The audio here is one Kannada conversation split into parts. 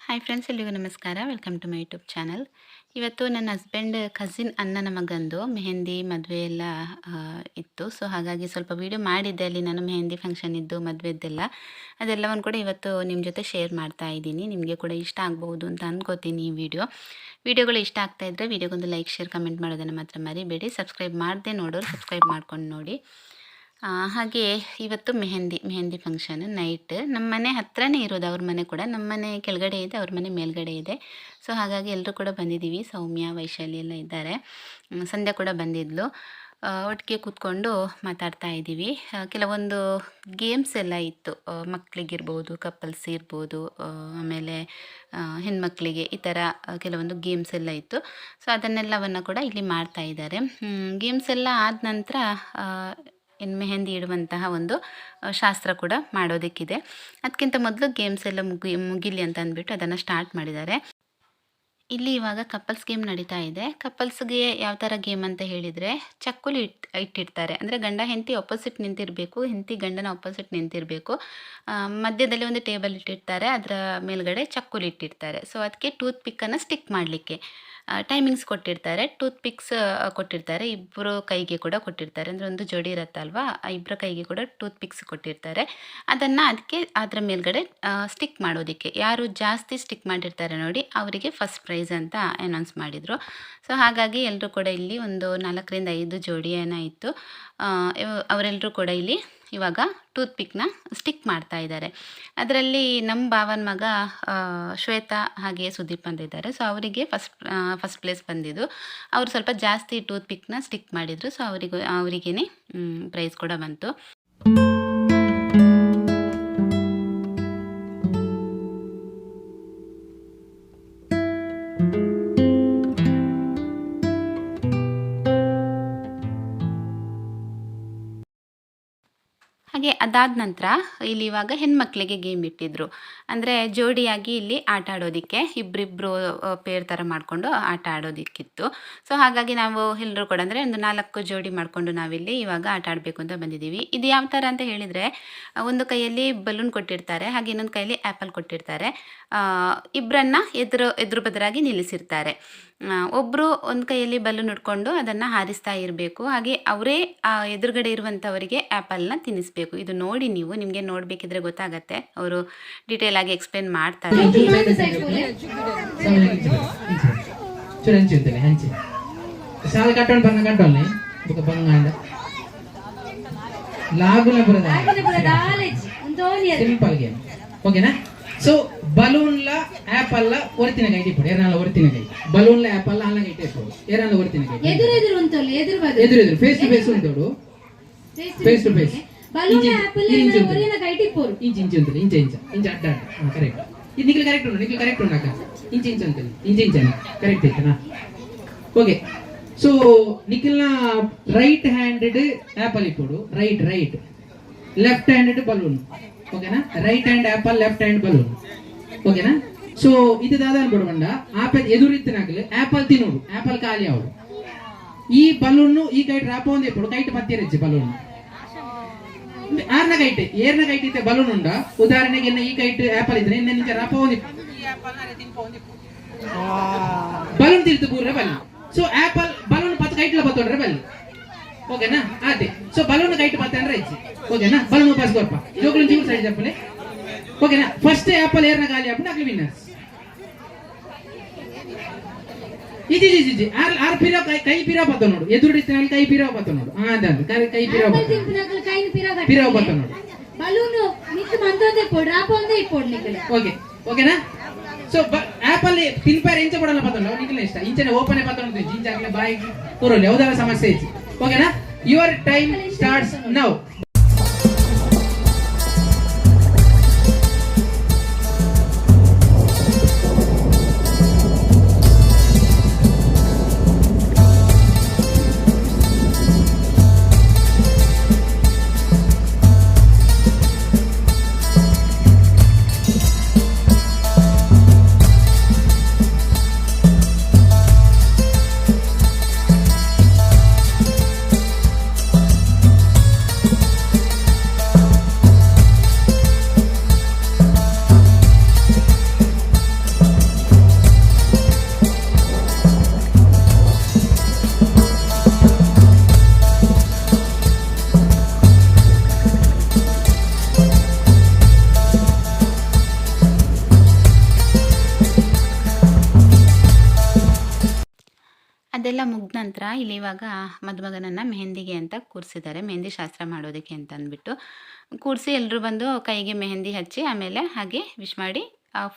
ಹಾಯ್ ಫ್ರೆಂಡ್ಸ್, ಎಲ್ರಿಗೂ ನಮಸ್ಕಾರ. Welcome to my YouTube channel. ಇವತ್ತು ನನ್ನ ಹಸ್ಬೆಂಡ್ ಕಸಿನ್ ಅಣ್ಣನ ಮಗಂದು ಮೆಹಂದಿ ಮದುವೆ ಎಲ್ಲ ಇತ್ತು. ಸೊ ಹಾಗಾಗಿ ಸ್ವಲ್ಪ ವೀಡಿಯೋ ಮಾಡಿದ್ದೆ. ಅಲ್ಲಿ ನಾನು ಮೆಹಂದಿ ಫಂಕ್ಷನ್ ಇದ್ದು ಮದುವೆದ್ದೆಲ್ಲ ಅದೆಲ್ಲವನ್ನು ಕೂಡ ಇವತ್ತು ನಿಮ್ಮ ಜೊತೆ ಶೇರ್ ಮಾಡ್ತಾ ಇದ್ದೀನಿ. ನಿಮಗೆ ಕೂಡ ಇಷ್ಟ ಆಗ್ಬೋದು ಅಂತ ಅಂದ್ಕೋತೀನಿ. ಈ ವಿಡಿಯೋಗಳು ಇಷ್ಟ ಆಗ್ತಾ ಇದ್ದರೆ ವಿಡಿಯೋಗೊಂದು ಲೈಕ್, ಶೇರ್, ಕಮೆಂಟ್ ಮಾಡೋದನ್ನು ಮಾತ್ರ ಮರಿಬೇಡಿ. ಸಬ್ಸ್ಕ್ರೈಬ್ ಮಾಡದೆ ನೋಡೋರು ಸಬ್ಸ್ಕ್ರೈಬ್ ಮಾಡ್ಕೊಂಡು ನೋಡಿ. ಹಾಗೆ ಇವತ್ತು ಮೆಹಂದಿ ಫಂಕ್ಷನ್ ನೈಟ್. ನಮ್ಮ ಮನೆ ಹತ್ರನೇ ಇರೋದು ಅವ್ರ ಮನೆ ಕೂಡ. ನಮ್ಮ ಮನೆ ಕೆಳಗಡೆ ಇದೆ, ಅವ್ರ ಮನೆ ಮೇಲ್ಗಡೆ ಇದೆ. ಸೊ ಹಾಗಾಗಿ ಎಲ್ಲರೂ ಕೂಡ ಬಂದಿದ್ದೀವಿ. ಸೌಮ್ಯ, ವೈಶಾಲಿ ಎಲ್ಲ ಇದ್ದಾರೆ. ಸಂಧ್ಯಾ ಕೂಡ ಬಂದಿದ್ಲು. ಒಟ್ಟಿಗೆ ಕೂತ್ಕೊಂಡು ಮಾತಾಡ್ತಾ ಇದ್ದೀವಿ. ಕೆಲವೊಂದು ಗೇಮ್ಸ್ ಎಲ್ಲ ಇತ್ತು. ಮಕ್ಕಳಿಗಿರ್ಬೋದು, ಕಪಲ್ಸ್ ಇರ್ಬೋದು, ಆಮೇಲೆ ಹೆಣ್ಮಕ್ಳಿಗೆ ಈ ಥರ ಕೆಲವೊಂದು ಗೇಮ್ಸ್ ಎಲ್ಲ ಇತ್ತು. ಸೊ ಅದನ್ನೆಲ್ಲವನ್ನು ಕೂಡ ಇಲ್ಲಿ ಮಾಡ್ತಾ ಇದ್ದಾರೆ. ಗೇಮ್ಸ್ ಎಲ್ಲ ಆದ ನಂತರ ಮೆಹಂದಿ ಇಡುವಂತಹ ಒಂದು ಶಾಸ್ತ್ರ ಕೂಡ ಮಾಡೋದಕ್ಕಿದೆ. ಅದಕ್ಕಿಂತ ಮೊದಲು ಗೇಮ್ಸ್ ಎಲ್ಲ ಮುಗಿಲಿ ಅಂತ ಅಂದ್ಬಿಟ್ಟು ಅದನ್ನು ಸ್ಟಾರ್ಟ್ ಮಾಡಿದ್ದಾರೆ. ಇಲ್ಲಿ ಇವಾಗ ಕಪಲ್ಸ್ ಗೇಮ್ ನಡೀತಾ ಇದೆ. ಕಪಲ್ಸ್ಗೆ ಯಾವ ಥರ ಗೇಮ್ ಅಂತ ಹೇಳಿದರೆ, ಚಕ್ಕುಲಿ ಇಟ್ಟಿರ್ತಾರೆ. ಅಂದರೆ ಗಂಡ ಹೆಂಡತಿ ಆಪೋಸಿಟ್ ನಿಂತಿರಬೇಕು, ಹೆಂಡತಿ ಗಂಡನ ಆಪೋಸಿಟ್ ನಿಂತಿರಬೇಕು. ಮಧ್ಯದಲ್ಲಿ ಒಂದು ಟೇಬಲ್ ಇಟ್ಟಿರ್ತಾರೆ, ಅದರ ಮೇಲ್ಗಡೆ ಚಕ್ಕುಲಿ ಇಟ್ಟಿರ್ತಾರೆ. ಸೊ ಅದಕ್ಕೆ ಟೂತ್ ಪಿಕ್ಕನ್ನು ಸ್ಟಿಕ್ ಮಾಡಲಿಕ್ಕೆ ಟೈಮಿಂಗ್ಸ್ ಕೊಟ್ಟಿರ್ತಾರೆ. ಟೂತ್ ಪಿಕ್ಸ್ ಕೊಟ್ಟಿರ್ತಾರೆ. ಇಬ್ಬರು ಕೈಗೆ ಕೂಡ ಕೊಟ್ಟಿರ್ತಾರೆ. ಅಂದರೆ ಒಂದು ಜೋಡಿ ಇರುತ್ತಲ್ವ, ಇಬ್ಬರ ಕೈಗೆ ಕೂಡ ಟೂತ್ ಪಿಕ್ಸ್ ಕೊಟ್ಟಿರ್ತಾರೆ. ಅದನ್ನು ಅದಕ್ಕೆ ಅದರ ಮೇಲ್ಗಡೆ ಸ್ಟಿಕ್ ಮಾಡೋದಕ್ಕೆ ಯಾರು ಜಾಸ್ತಿ ಸ್ಟಿಕ್ ಮಾಡಿರ್ತಾರೆ ನೋಡಿ, ಅವರಿಗೆ ಫಸ್ಟ್ ಪ್ರೈಸ್ ಅಂತ ಅನೌನ್ಸ್ ಮಾಡಿದರು. ಸೊ ಹಾಗಾಗಿ ಎಲ್ಲರೂ ಕೂಡ ಇಲ್ಲಿ ಒಂದು 4ರಿಂದ 5 ಜೋಡಿ ಏನೋ ಇತ್ತು. ಅವರೆಲ್ಲರೂ ಕೂಡ ಇಲ್ಲಿ ಇವಾಗ ಟೂತ್ ಪಿಕ್ನ ಸ್ಟಿಕ್ ಮಾಡ್ತಾ ಇದ್ದಾರೆ. ಅದರಲ್ಲಿ ನಮ್ಮ ಭಾವನ ಮಗ ಶ್ವೇತಾ ಹಾಗೆ ಸುದೀಪ್ ಅಂತ ಇದ್ದಾರೆ. ಸೊ ಅವರಿಗೆ ಫಸ್ಟ್ ಪ್ಲೇಸ್ ಬಂದಿದ್ದು. ಅವರು ಸ್ವಲ್ಪ ಜಾಸ್ತಿ ಟೂತ್ ಪಿಕ್ನ ಸ್ಟಿಕ್ ಮಾಡಿದರು. ಸೊ ಅವರಿಗೇ ಪ್ರೈಸ್ ಕೂಡ ಬಂತು. ಹಾಗೆ ಅದಾದ ನಂತರ ಇಲ್ಲಿ ಇವಾಗ ಹೆಣ್ಮಕ್ಳಿಗೆ ಗೇಮ್ ಇಟ್ಟಿದ್ರು. ಅಂದರೆ ಜೋಡಿಯಾಗಿ ಇಲ್ಲಿ ಆಟ ಆಡೋದಕ್ಕೆ ಇಬ್ಬರಿಬ್ಬರು ಪೇರ್ ಥರ ಮಾಡಿಕೊಂಡು ಆಟ ಆಡೋದಕ್ಕಿತ್ತು. ಸೊ ಹಾಗಾಗಿ ನಾವು ಎಲ್ಲರೂ ಕೂಡ ಅಂದರೆ ಒಂದು 4 ಜೋಡಿ ಮಾಡಿಕೊಂಡು ನಾವಿಲ್ಲಿ ಇವಾಗ ಆಟ ಆಡಬೇಕು ಅಂತ ಬಂದಿದ್ದೀವಿ. ಇದು ಯಾವ ಥರ ಅಂತ ಹೇಳಿದರೆ, ಒಂದು ಕೈಯಲ್ಲಿ ಬಲೂನ್ ಕೊಟ್ಟಿರ್ತಾರೆ, ಹಾಗೆ ಇನ್ನೊಂದು ಕೈಯಲ್ಲಿ ಆ್ಯಪಲ್ ಕೊಟ್ಟಿರ್ತಾರೆ. ಇಬ್ಬರನ್ನ ಎದುರು ಬದರಾಗಿ ನಿಲ್ಲಿಸಿರ್ತಾರೆ. ಒಬ್ಬರು ಒಂದು ಕೈಯಲ್ಲಿ ಬಲೂನ್ ಹಿಡ್ಕೊಂಡು ಅದನ್ನು ಹಾರಿಸ್ತಾ ಇರಬೇಕು. ಹಾಗೆ ಅವರೇ ಎದುರುಗಡೆ ಇರುವಂಥವರಿಗೆ ಆ್ಯಪಲ್ನ ತಿನ್ನಿಸ್ಬೇಕು. ಇದು ನೋಡಿ, ನಿಮಗೆ ನೋಡಬೇಕಿದ್ರೆ ಗೊತ್ತಾಗತ್ತೆ. ಅವರು ಡೀಟೇಲ್ ಆಗಿ ಎಕ್ಸ್ಪ್ಲೇನ್ ಮಾಡ್ತಾರೆ. సో బలూన్ల యాపల్ల ఒరితిన గైట్ ఇప్పుడు ఏరాల ఒరితిన గైట్ బలూన్ల యాపల్ల అల్ల గైట్ ఇప్పుడు ఏరాల ఒరితిన గైట్ ఎదురు ఉంటోలు ఎదురు ఫేస్ టు ఫేస్ ఉంటోడు ఫేస్ టు ఫేస్ బలూన్ల యాపల్ల ఒరిన గైట్ ఇప్పుడు ఇంచ్ ఉంటది ఇంచ్ అడ్డ కరెక్ట్ ఇది నిఖిల్ కరెక్ట్ ఉన్నాక ఇంచ్ ఉంటది ఇంచ్ కరెక్ట్ అయితేనా ఓకే. సో నిఖిల్ ನ ರೈಟ್ ಹ್ಯಾಂಡೆಡ್ ಆಪಲ್ ఇప్పుడు రైట్ లెఫ్ట్ హ్యాండెడ్ బలూన్ ಓಕೆನಾ. Right hand apple, left hand balloon. ಓಕೆನಾ. ಸೊ ಇದು ದಾದಾನ್ ಬಿಡಬಂಡ ಆಪಲ್ ಎದುರಿತ್ತಿನಾಗಲಿ ಆಪಲ್ ತಿನ್ನೋಡು, ಆಪಲ್ ಖಾಲಿ ಅವಳು. ಈ ಬಲೂನ್ ಈ ಕೈಟ್ ರಾಪ ಒಂದು ಎప్పుడు ಕೈಟ್ ಮಧ್ಯ ರಚ್ಚಿ ಬಲೂನ್ ಏರ್ನ ಕೈಟ್ ಇತ್ತೆ ಬಲೂನ್ ಉಂಡ. ಉದಾಹರಣೆಗೆ ಈ ಕೈಟ್ ಆಪಲ್ ಇದ್ರೆ ಇನ್ನ ನಿಂಚ ರಾಪ ಒಂದು ಬಲೂನ್ ತಿರ್ತು ಪೂರ್ರೆ ಬಲ್ಲಿ. ಸೊ ಆಪಲ್ ಬಲೂನ್ ಪತ್ತು ಕೈಟ್ಲ ಬತ್ತೋಡ್ರೆ ಬಲ್ಲಿ. ఓకేనా. అదే సో బలూన్ కైట్ పత్తండ్ర ఇచ్చి ఓకేనా. బలూన్ పాస్ కొరప జోకులు చూడు సైడ్ చెప్పలే. ఓకేనా. ఫస్ట్ యాపల్ ఏర్న గాలి అప్పుడు అక్కడ విన్నర్స్. ఇది ఆర్ పిరా కై పిరా పత్తనోడు ఎదురుడిస్తాను కై పిరా పత్తనోడు అదండి కై పిరా పత్తనోడు బలూన్ నిక్కు మంతోందే పోడు రాపోందే ఇప్పుడు నిక్కలే. ఓకే ఓకేనా. ಸೊ ಆಪಲ್ ತಿನ್ಪಾರ ಇಂಚ ಕೊಡಲ್ಲ ಪತ್ತಲ್ಲ ನಿಖಿಲ್ ಇಷ್ಟ ಇಂಚನೆ ಓಪನ್ ಪತ್ತೊಂಡು ಇಂಚಾಗಲೇ ಬಾಯಿ ಕೂರೋಲ್ಲ ಯಾವುದಾರ ಸಮಸ್ಯೆ ಇಚ್ಚಿ. ಓಕೆನಾ. Your time starts now. ಅದೆಲ್ಲ ಮುಗಿದ ನಂತರ ಇಲ್ಲಿ ಇವಾಗ ಮದುಮಗನನ್ನು ಮೆಹಂದಿಗೆ ಅಂತ ಕೂರಿಸಿದ್ದಾರೆ, ಮೆಹಂದಿ ಶಾಸ್ತ್ರ ಮಾಡೋದಕ್ಕೆ ಅಂತ ಅಂದ್ಬಿಟ್ಟು ಕೂರಿಸಿ ಎಲ್ಲರೂ ಬಂದು ಕೈಗೆ ಮೆಹಂದಿ ಹಚ್ಚಿ ಆಮೇಲೆ ಹಾಗೆ ವಿಶ್ ಮಾಡಿ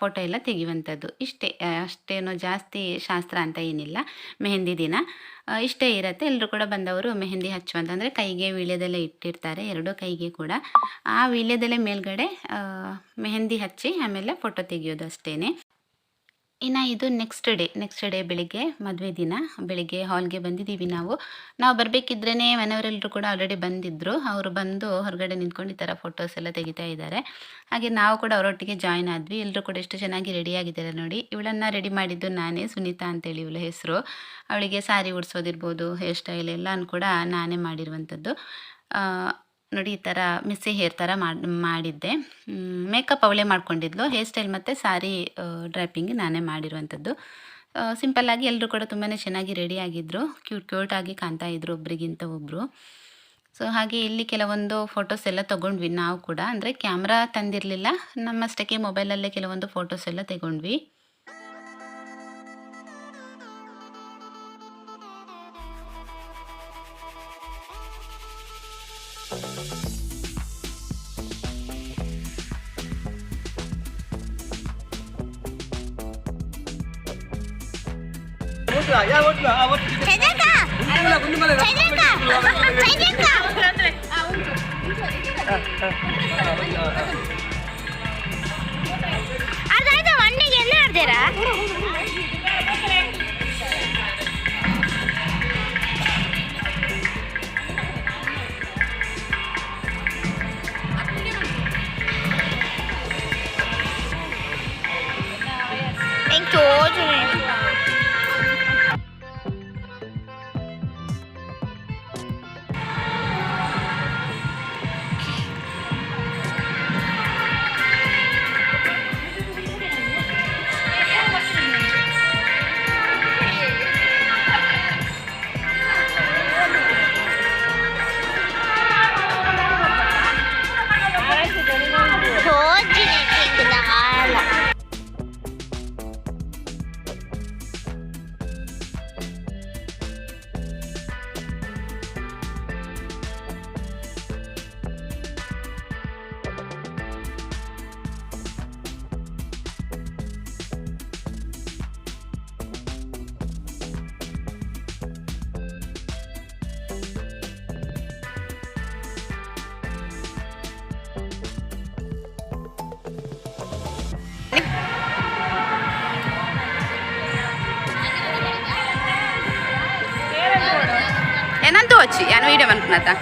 ಫೋಟೋ ಎಲ್ಲ ತೆಗೆಯುವಂಥದ್ದು ಇಷ್ಟೇ. ಅಷ್ಟೇನು ಜಾಸ್ತಿ ಶಾಸ್ತ್ರ ಅಂತ ಏನಿಲ್ಲ. ಮೆಹಂದಿ ದಿನ ಇಷ್ಟೇ ಇರುತ್ತೆ. ಎಲ್ಲರೂ ಕೂಡ ಬಂದವರು ಮೆಹಂದಿ ಹಚ್ಚುವಂತಂದರೆ ಕೈಗೆ ವೀಳ್ಯದೆಲೆ ಇಟ್ಟಿರ್ತಾರೆ, ಎರಡೂ ಕೈಗೆ ಕೂಡ. ಆ ವೀಳ್ಯದೆಲೆ ಮೇಲ್ಗಡೆ ಮೆಹಂದಿ ಹಚ್ಚಿ ಆಮೇಲೆ ಫೋಟೋ ತೆಗೆಯೋದು ಅಷ್ಟೇ. ಇನ್ನು ಇದು ನೆಕ್ಸ್ಟ್ ಡೇ ಬೆಳಿಗ್ಗೆ ಮದುವೆ ದಿನ ಬೆಳಿಗ್ಗೆ ಹಾಲ್ಗೆ ಬಂದಿದ್ದೀವಿ ನಾವು ಬರಬೇಕಿದ್ರೇ ಮನೆಯವರೆಲ್ಲರೂ ಕೂಡ ಆಲ್ರೆಡಿ ಬಂದಿದ್ದರು. ಅವರು ಬಂದು ಹೊರಗಡೆ ನಿಂತ್ಕೊಂಡು ಈ ಥರ ಫೋಟೋಸ್ ಎಲ್ಲ ತೆಗಿತಾ ಇದ್ದಾರೆ. ಹಾಗೆ ನಾವು ಕೂಡ ಅವರೊಟ್ಟಿಗೆ ಜಾಯ್ನ್ ಆದ್ವಿ. ಎಲ್ಲರೂ ಕೂಡ ಎಷ್ಟು ಚೆನ್ನಾಗಿ ರೆಡಿಯಾಗಿದ್ದಾರೆ ನೋಡಿ. ಇವಳನ್ನು ರೆಡಿ ಮಾಡಿದ್ದು ನಾನೇ, ಸುನೀತಾ ಅಂತೇಳಿ ಇವಳ ಹೆಸರು. ಅವಳಿಗೆ ಸಾರಿ ಉಡ್ಸೋದಿರ್ಬೋದು, ಹೇರ್ ಸ್ಟೈಲ್ ಎಲ್ಲನೂ ಕೂಡ ನಾನೇ ಮಾಡಿರುವಂಥದ್ದು. ನೋಡಿ ಈ ಥರ ಮಿಸ್ಸಿ ಹೇರ್ ಥರ ಮಾಡಿದ್ದೆ. ಮೇಕಪ್ ಅವಳೇ ಮಾಡ್ಕೊಂಡಿದ್ಲು, ಹೇರ್ ಸ್ಟೈಲ್ ಮತ್ತು ಸಾರಿ ಡ್ರೈಪಿಂಗ್ ನಾನೇ ಮಾಡಿರುವಂಥದ್ದು. ಸಿಂಪಲ್ಲಾಗಿ ಎಲ್ಲರೂ ಕೂಡ ತುಂಬಾ ಚೆನ್ನಾಗಿ ರೆಡಿಯಾಗಿದ್ದರು, ಕ್ಯೂಟಾಗಿ ಕಾಣ್ತಾ ಇದ್ರು ಒಬ್ರಿಗಿಂತ ಒಬ್ಬರು. ಸೊ ಹಾಗೆ ಇಲ್ಲಿ ಕೆಲವೊಂದು ಫೋಟೋಸ್ ಎಲ್ಲ ತೊಗೊಂಡ್ವಿ ನಾವು ಕೂಡ. ಅಂದರೆ ಕ್ಯಾಮ್ರಾ ತಂದಿರಲಿಲ್ಲ, ನಮ್ಮಷ್ಟಕ್ಕೆ ಮೊಬೈಲಲ್ಲೇ ಕೆಲವೊಂದು ಫೋಟೋಸ್ ಎಲ್ಲ ತೆಗೊಂಡ್ವಿ. ಅದಾಯ್ತು ಮಣ್ಣಿಗೆ ಎಲ್ಲ ಆಡ್ತೀರಾ? Enan tuh Ci, anu ide man kunata.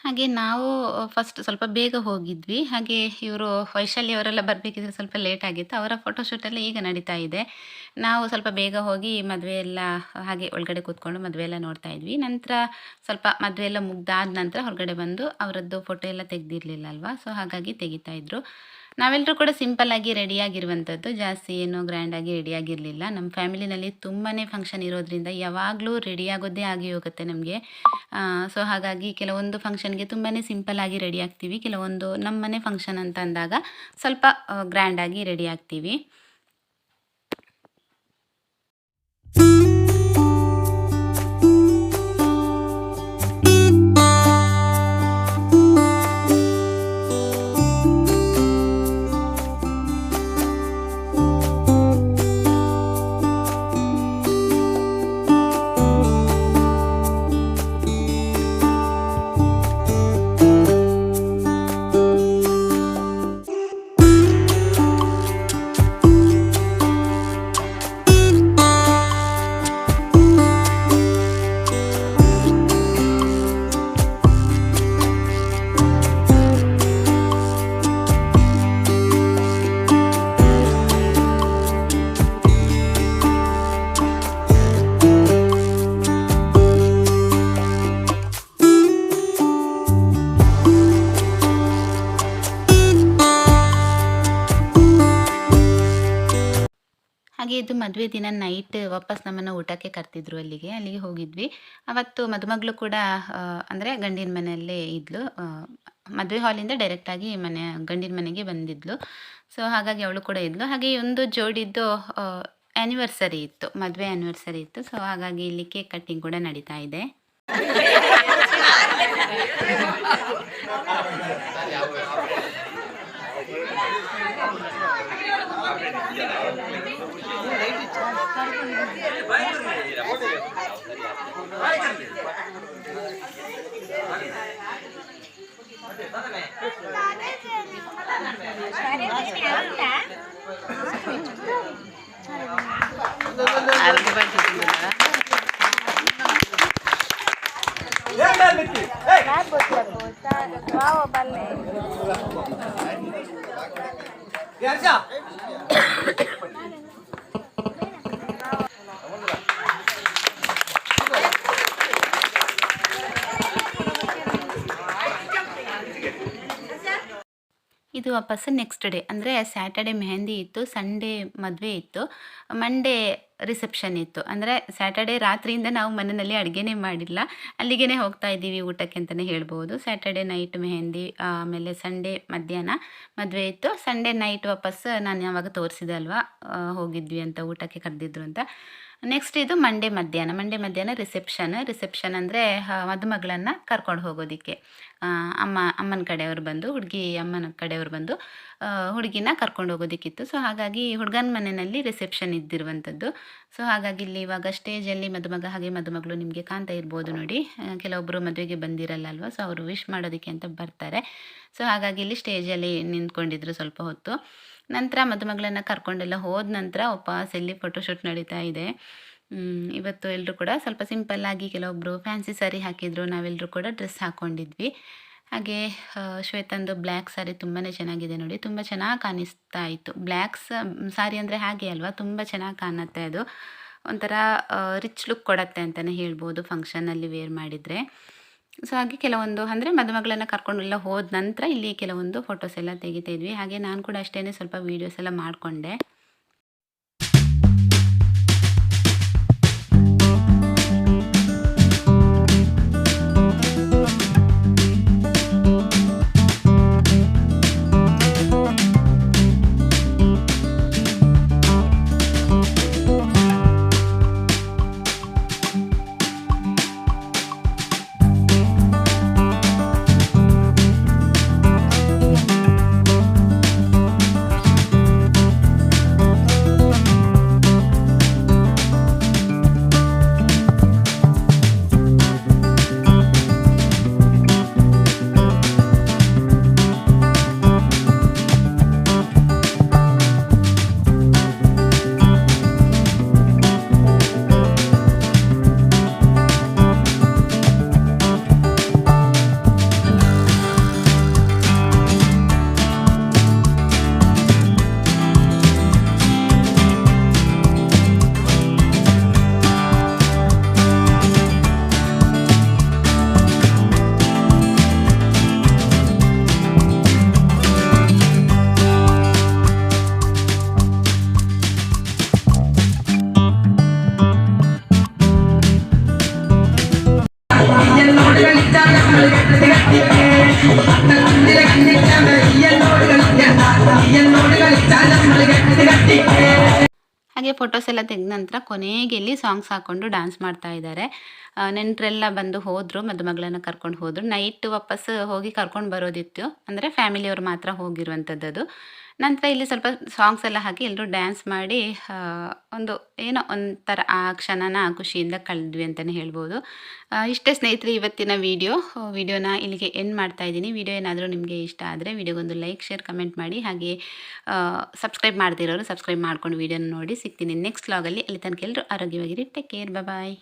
ಹಾಗೆ ನಾವು ಫಸ್ಟ್ ಸ್ವಲ್ಪ ಬೇಗ ಹೋಗಿದ್ವಿ. ಹಾಗೆ ಇವರು ವೈಶಾಲಿ ಅವರೆಲ್ಲ ಬರಬೇಕಿದ್ರೆ ಸ್ವಲ್ಪ ಲೇಟ್ ಆಗಿತ್ತು. ಅವರ ಫೋಟೋಶೂಟ್ ಎಲ್ಲ ಈಗ ನಡೀತಾ ಇದೆ. ನಾವು ಸ್ವಲ್ಪ ಬೇಗ ಹೋಗಿ ಮದುವೆ ಎಲ್ಲ ಹಾಗೆ ಒಳಗಡೆ ಕೂತ್ಕೊಂಡು ಮದುವೆ ಎಲ್ಲ ನೋಡ್ತಾ ಇದ್ವಿ. ನಂತರ ಸ್ವಲ್ಪ ಮದುವೆ ಎಲ್ಲ ಮುಗ್ದಾದ ನಂತರ ಹೊರಗಡೆ ಬಂದು ಅವರದ್ದು ಫೋಟೋ ಎಲ್ಲ ತೆಗೆದಿರಲಿಲ್ಲ ಅಲ್ವಾ, ಸೊ ಹಾಗಾಗಿ ತೆಗಿತಾ ಇದ್ರು. ನಾವೆಲ್ಲರೂ ಕೂಡ ಸಿಂಪಲ್ಲಾಗಿ ರೆಡಿಯಾಗಿರುವಂಥದ್ದು, ಜಾಸ್ತಿ ಏನು ಗ್ರ್ಯಾಂಡಾಗಿ ರೆಡಿಯಾಗಿರಲಿಲ್ಲ. ನಮ್ಮ ಫ್ಯಾಮಿಲಿನಲ್ಲಿ ತುಂಬಾ ಫಂಕ್ಷನ್ ಇರೋದ್ರಿಂದ ಯಾವಾಗಲೂ ರೆಡಿಯಾಗೋದೇ ಆಗಿ ಹೋಗುತ್ತೆ ನಮಗೆ. ಸೊ ಹಾಗಾಗಿ ಕೆಲವೊಂದು ಫಂಕ್ಷನ್ಗೆ ತುಂಬಾ ಸಿಂಪಲ್ಲಾಗಿ ರೆಡಿ ಆಗ್ತೀವಿ. ಕೆಲವೊಂದು ನಮ್ಮ ಮನೆ ಫಂಕ್ಷನ್ ಅಂತ ಅಂದಾಗ ಸ್ವಲ್ಪ ಗ್ರ್ಯಾಂಡಾಗಿ ರೆಡಿ ಆಗ್ತೀವಿ. ಹಾಗೆ ಇದು ಮದುವೆ ದಿನ ನೈಟ್ ವಾಪಸ್ ನಮ್ಮನ್ನು ಊಟಕ್ಕೆ ಕರೆದಿದ್ರು. ಅಲ್ಲಿಗೆ ಹೋಗಿದ್ವಿ. ಅವತ್ತು ಮದುಮಗಳು ಕೂಡ ಅಂದರೆ ಗಂಡಿನ ಮನೆಯಲ್ಲೇ ಇದ್ಲು. ಮದುವೆ ಹಾಲಿಂದ ಡೈರೆಕ್ಟಾಗಿ ಗಂಡಿನ ಮನೆಗೆ ಬಂದಿದ್ಲು. ಸೊ ಹಾಗಾಗಿ ಅವಳು ಕೂಡ ಇದ್ಲು. ಹಾಗೆ ಒಂದು ಜೋಡಿದ್ದು ಆ್ಯನಿವರ್ಸರಿ ಇತ್ತು, ಮದುವೆ ಆ್ಯನಿವರ್ಸರಿ ಇತ್ತು. ಸೊ ಹಾಗಾಗಿ ಇಲ್ಲಿ ಕೇಕ್ ಕಟ್ಟಿಂಗ್ ಕೂಡ ನಡೀತಾ ಇದೆ. ಇದು ವಾಪಸ್ ನೆಕ್ಸ್ಟ್ ಡೇ ಅಂದರೆ ಸ್ಯಾಟರ್ಡೆ ಮೆಹಂದಿ ಇತ್ತು, ಸಂಡೇ ಮದುವೆ ಇತ್ತು, ಮಂಡೇ ರಿಸೆಪ್ಷನ್ ಇತ್ತು. ಅಂದರೆ ಸ್ಯಾಟರ್ಡೆ ರಾತ್ರಿಯಿಂದ ನಾವು ಮನೆಯಲ್ಲಿ ಅಡುಗೆನೇ ಮಾಡಿಲ್ಲ, ಅಲ್ಲಿಗೆ ಹೋಗ್ತಾ ಇದ್ದೀವಿ ಊಟಕ್ಕೆ ಅಂತಲೇ ಹೇಳ್ಬೋದು. ಸ್ಯಾಟರ್ಡೆ ನೈಟ್ ಮೆಹಂದಿ, ಆಮೇಲೆ ಸಂಡೇ ಮಧ್ಯಾಹ್ನ ಮದುವೆ ಇತ್ತು. ಸಂಡೇ ನೈಟ್ ವಾಪಸ್ ನಾನು ಯಾವಾಗ ತೋರಿಸಿದೆ ಅಲ್ವಾ ಹೋಗಿದ್ವಿ ಅಂತ, ಊಟಕ್ಕೆ ಕರೆದಿದ್ರು ಅಂತ. ನೆಕ್ಸ್ಟ್ ಇದು ಮಂಡೇ ಮಧ್ಯಾಹ್ನ ರಿಸೆಪ್ಷನ್ ಅಂದರೆ ಮದುಮಗಳನ್ನು ಕರ್ಕೊಂಡು ಹೋಗೋದಕ್ಕೆ ಅಮ್ಮನ ಕಡೆಯವರು ಬಂದು, ಅಮ್ಮನ ಕಡೆಯವರು ಬಂದು ಹುಡುಗಿನ ಕರ್ಕೊಂಡು ಹೋಗೋದಕ್ಕಿತ್ತು. ಸೊ ಹಾಗಾಗಿ ಹುಡುಗನ ಮನೆಯಲ್ಲಿ ರಿಸೆಪ್ಷನ್ ಇದ್ದಿರುವಂಥದ್ದು. ಸೊ ಹಾಗಾಗಿ ಇಲ್ಲಿ ಇವಾಗ ಸ್ಟೇಜಲ್ಲಿ ಮದುಮಗ ಹಾಗೆ ಮದುಮಗಳು ನಿಮಗೆ ಕಾಣ್ತಾ ಇರ್ಬೋದು ನೋಡಿ. ಕೆಲವೊಬ್ಬರು ಮದುವೆಗೆ ಬಂದಿರಲ್ಲ ಅಲ್ವಾ, ಸೊ ಅವರು ವಿಶ್ ಮಾಡೋದಕ್ಕೆ ಅಂತ ಬರ್ತಾರೆ. ಸೊ ಹಾಗಾಗಿ ಇಲ್ಲಿ ಸ್ಟೇಜಲ್ಲಿ ನಿಂತ್ಕೊಂಡಿದ್ರು ಸ್ವಲ್ಪ ಹೊತ್ತು. ನಂತರ ಮದುಮಗಳನ್ನು ಕರ್ಕೊಂಡೆಲ್ಲ ಹೋದ ನಂತರ ವಾಪಸ್ ಇಲ್ಲಿ ಫೋಟೋಶೂಟ್ ನಡೀತಾ ಇದೆ. ಇವತ್ತು ಎಲ್ಲರೂ ಕೂಡ ಸ್ವಲ್ಪ ಸಿಂಪಲ್ಲಾಗಿ, ಕೆಲವೊಬ್ಬರು ಫ್ಯಾನ್ಸಿ ಸ್ಯಾರಿ ಹಾಕಿದ್ರು, ನಾವೆಲ್ಲರೂ ಕೂಡ ಡ್ರೆಸ್ ಹಾಕ್ಕೊಂಡಿದ್ವಿ. ಹಾಗೆ ಶ್ವೇತಂದು ಬ್ಲ್ಯಾಕ್ ಸ್ಯಾರಿ ತುಂಬಾ ಚೆನ್ನಾಗಿದೆ ನೋಡಿ, ತುಂಬ ಚೆನ್ನಾಗಿ ಕಾಣಿಸ್ತಾ ಇತ್ತು. ಬ್ಲ್ಯಾಕ್ ಸ್ಯಾರಿ ಅಂದರೆ ಹಾಗೆ ಅಲ್ವಾ, ತುಂಬ ಚೆನ್ನಾಗಿ ಕಾಣುತ್ತೆ. ಅದು ಒಂಥರ ರಿಚ್ ಲುಕ್ ಕೊಡತ್ತೆ ಅಂತಲೇ ಹೇಳ್ಬೋದು ಫಂಕ್ಷನಲ್ಲಿ ವೇರ್ ಮಾಡಿದರೆ. ಸೊ ಹಾಗೆ ಕೆಲವೊಂದು ಅಂದರೆ ಮದುಮಗಳನ್ನು ಕರ್ಕೊಂಡೆಲ್ಲ ಹೋದ ನಂತರ ಇಲ್ಲಿ ಕೆಲವೊಂದು ಫೋಟೋಸ್ ಎಲ್ಲ ತೆಗಿತಾ ಇದ್ವಿ. ಹಾಗೆ ನಾನು ಕೂಡ ಅಷ್ಟೇ ಸ್ವಲ್ಪ ವೀಡಿಯೋಸ್ ಎಲ್ಲ ಮಾಡಿಕೊಂಡೆ. ಫೋಟೋಸ್ ಎಲ್ಲ ತೆಗೆದ ನಂತರ ಕೊನೆಗೆ ಇಲ್ಲಿ ಸಾಂಗ್ಸ್ ಹಾಕ್ಕೊಂಡು ಡ್ಯಾನ್ಸ್ ಮಾಡ್ತಾ ಇದ್ದಾರೆ. ನೆಂಟರೆಲ್ಲ ಬಂದು ಹೋದರು, ಮದುಮಗಳನ್ನು ಕರ್ಕೊಂಡು ಹೋದರು. ನೈಟ್ ವಾಪಸ್ ಹೋಗಿ ಕರ್ಕೊಂಡು ಬರೋದಿತ್ತು, ಅಂದರೆ ಫ್ಯಾಮಿಲಿಯವ್ರು ಮಾತ್ರ ಹೋಗಿರುವಂಥದ್ದು. ನಂತರ ಇಲ್ಲಿ ಸ್ವಲ್ಪ ಸಾಂಗ್ಸ್ ಎಲ್ಲ ಹಾಕಿ ಎಲ್ಲರೂ ಡ್ಯಾನ್ಸ್ ಮಾಡಿ ಒಂದು ಏನೋ ಒಂಥರ ಆ ಕ್ಷಣನ ಖುಷಿಯಿಂದ ಕಳೆದ್ವಿ ಅಂತಲೇ ಹೇಳ್ಬೋದು. ಇಷ್ಟೇ ಸ್ನೇಹಿತರೆ ಇವತ್ತಿನ ವಿಡಿಯೋನ ಇಲ್ಲಿಗೆ ಎಂಡ್ ಮಾಡ್ತಾ ಇದ್ದೀನಿ. ವಿಡಿಯೋ ಏನಾದರೂ ನಿಮಗೆ ಇಷ್ಟ ಆದರೆ ವಿಡಿಯೋಗೊಂದು ಲೈಕ್, ಶೇರ್, ಕಮೆಂಟ್ ಮಾಡಿ. ಹಾಗೆ ಸಬ್ಸ್ಕ್ರೈಬ್ ಮಾಡ್ತಿರೋರು ಸಬ್ಸ್ಕ್ರೈಬ್ ಮಾಡ್ಕೊಂಡು ವಿಡಿಯೋನ ನೋಡಿ. ಸಿಗ್ತೀನಿ ನೆಕ್ಸ್ಟ್ ವ್ಲಾಗಲ್ಲಿ. ಅಲ್ಲಿ ತನಕ ಎಲ್ಲರೂ ಆರೋಗ್ಯವಾಗಿರಿ. Take care. ಬಾಯ್.